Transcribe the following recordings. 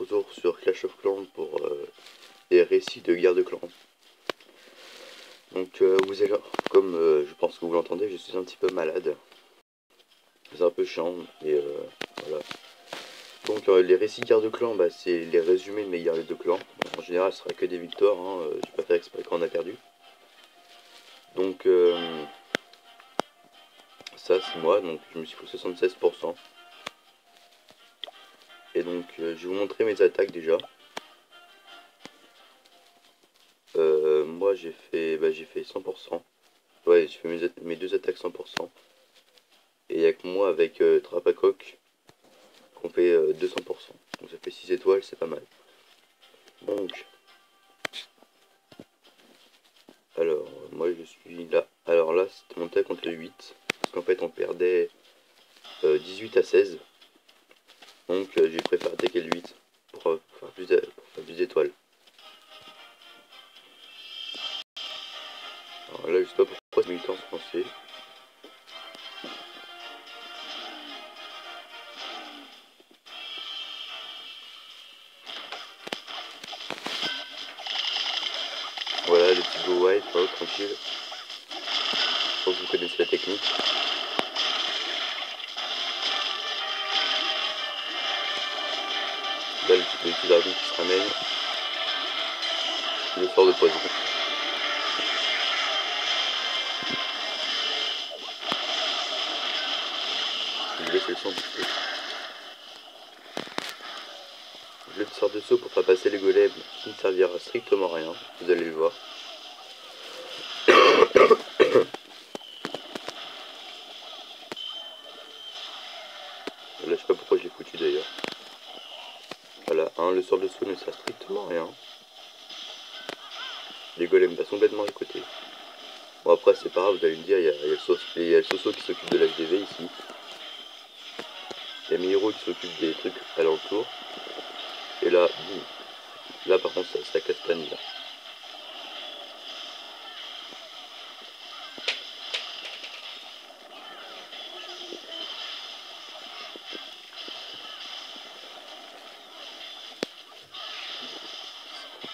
retour sur Clash of Clans pour les récits de guerre de clans. Donc vous allez, comme je pense que vous l'entendez, je suis un petit peu malade. C'est un peu chiant, mais voilà. Donc les récits guerre de clans, bah, c'est les résumés de mes guerres de clans. En général, ce sera que des victoires, hein, je vais pas faire exprès quand on a perdu. Donc ça c'est moi, donc je me suis pris 76%. Et donc je vais vous montrer mes attaques déjà. Moi j'ai fait 100%. Ouais, j'ai fait mes deux attaques 100%. Et avec moi, avec Trapacoq, on fait 200%. Donc ça fait 6 étoiles, c'est pas mal. Donc, alors, moi je suis là. Alors là, c'était mon attaque contre le 8. Parce qu'en fait, on perdait 18 à 16. Donc j'ai préféré attaquer le 8 pour faire plus d'étoiles. Alors là, je sais pas pourquoi c'est militant français. Voilà, le petit go white, là, tranquille. Je pense que vous connaissez la technique. Là, le petit dragon qui se ramène. Le sort de poison. Je laisse le sang du feu. Le sort de saut pour faire passer les golems qui ne servira strictement à rien, vous allez le voir. Là, je sais pas pourquoi je l'ai foutu d'ailleurs. Voilà, le sort de saut ne sert strictement à rien. Les golems passent complètement à côté. Bon, après, c'est pas grave, vous allez me dire, il y a le Soso qui s'occupe de l'HDV ici. Il y a Miro qui s'occupe des trucs alentour. Et là, boum. Là, par contre, ça castagne là.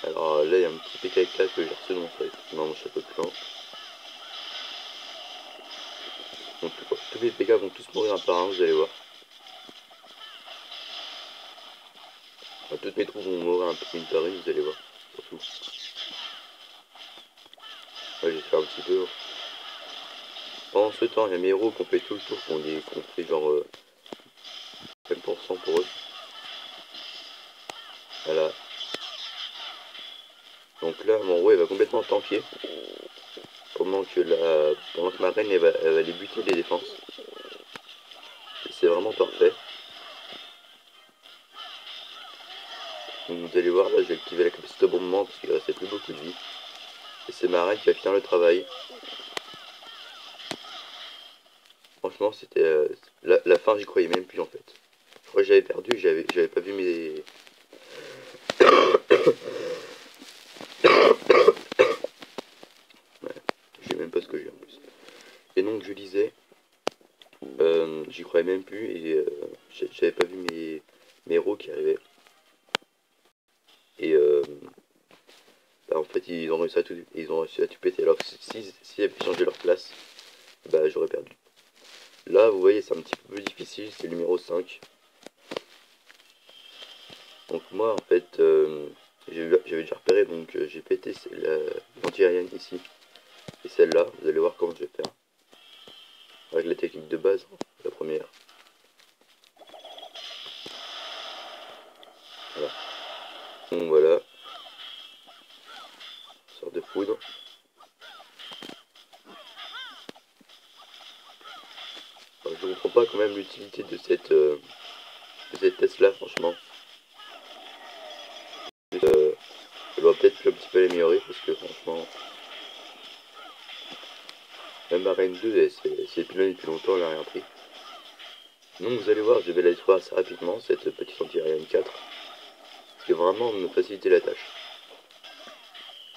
Alors là, il y a un petit PK4 que j'ai reçu dans mon château de clan. Donc, tous les PK vont tous mourir un par un, vous allez voir. Enfin, toutes mes troupes vont mourir un peu une par une, vous allez voir. Surtout. Ouais, j'ai fait un petit peu. Pendant ce temps, il y a mes héros qui ont fait tout le tour, qu'on fait genre 20% pour eux. Voilà. Donc là, mon roi, il va complètement tanker. Pendant que ma reine, elle va les buter les défenses. C'est vraiment parfait. Donc vous allez voir, là, j'ai activé la capacité au bon moment parce qu'il restait plus beaucoup de vie. Et c'est ma reine qui va finir le travail. Franchement, c'était la fin, j'y croyais même plus en fait. Je crois que j'avais perdu, j'avais pas vu mes... Ouais, je sais même pas ce que j'ai en plus. Et donc je disais, j'y croyais même plus et j'avais pas vu mes héros qui arrivaient. Et bah, en fait ils ont réussi à tout péter. Alors que s'ils avaient changé leur place, bah j'aurais perdu. Là vous voyez c'est un petit peu plus difficile, c'est le numéro 5. Donc moi en fait j'avais déjà repéré, donc j'ai pété l'anti-aérienne ici. Et celle-là, vous allez voir comment je vais faire. Avec la technique de base, hein, la première. Voilà. Donc voilà. Sort de poudre. Alors, je ne comprends pas quand même l'utilité de cette Tesla, franchement. Elle doit peut-être un petit peu l'améliorer parce que franchement... Même ma Reine 2, c'est pilonné depuis longtemps, elle n'a rien pris. Donc vous allez voir, je vais la détruire assez rapidement, cette petite anti-aérienne 4. Ce qui va vraiment me faciliter la tâche.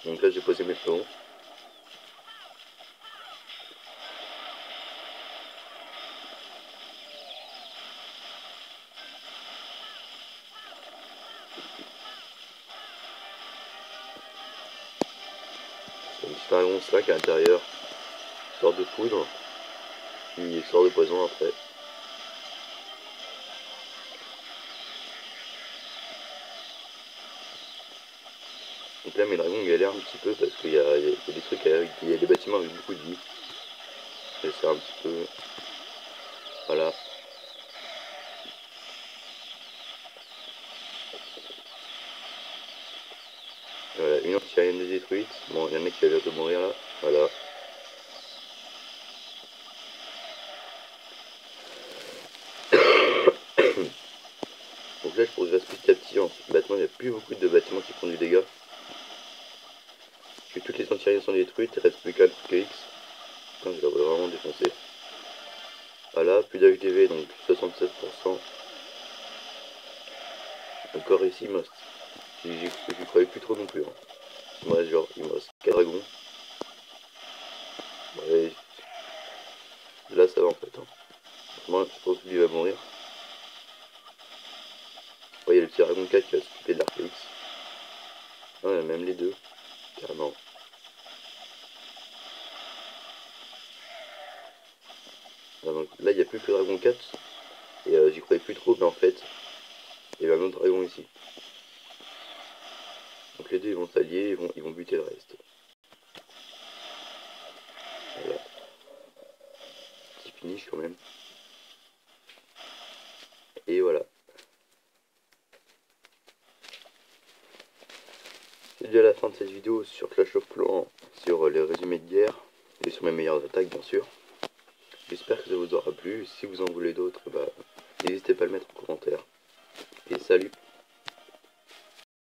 Donc là j'ai posé mes plombs. petit dragon 5 à l'intérieur, sorte de poudre, qui sort de poison après. Donc là mes dragons galèrent un petit peu parce qu'il y a des trucs avec, il y a des bâtiments avec beaucoup de vie. C'est un petit peu... Voilà. Voilà, une anti-aérienne détruite. Bon, il y en a qui a l'air de mourir là. Voilà. Donc là je progresse petit à petit. Maintenant il n'y a plus beaucoup de bâtiments qui font du dégât. Parce que toutes les anti-aériennes sont détruites, il reste plus qu'un truc X. Putain, je l'aurais vraiment défoncé. Voilà, plus d'HDV, donc 67%. Encore ici, j'y croyais plus trop non plus. Hein. Il me reste genre, il me reste 4 dragons. Ouais, là ça va en fait. Hein. Moi je pense que lui va mourir. Ouais, il y a le petit dragon 4 qui va s'occuper de l'Archéix. Ouais, même les deux, carrément. Donc, là il n'y a plus que le dragon 4. Et j'y croyais plus trop, mais en fait, il y avait un autre dragon ici. Donc les deux ils vont s'allier, ils vont buter le reste. Voilà. Petit finish quand même. Et voilà. C'est déjà la fin de cette vidéo sur Clash of Clans, sur les résumés de guerre, et sur mes meilleures attaques bien sûr. J'espère que ça vous aura plu, si vous en voulez d'autres, bah, n'hésitez pas à le mettre en commentaire. Et salut!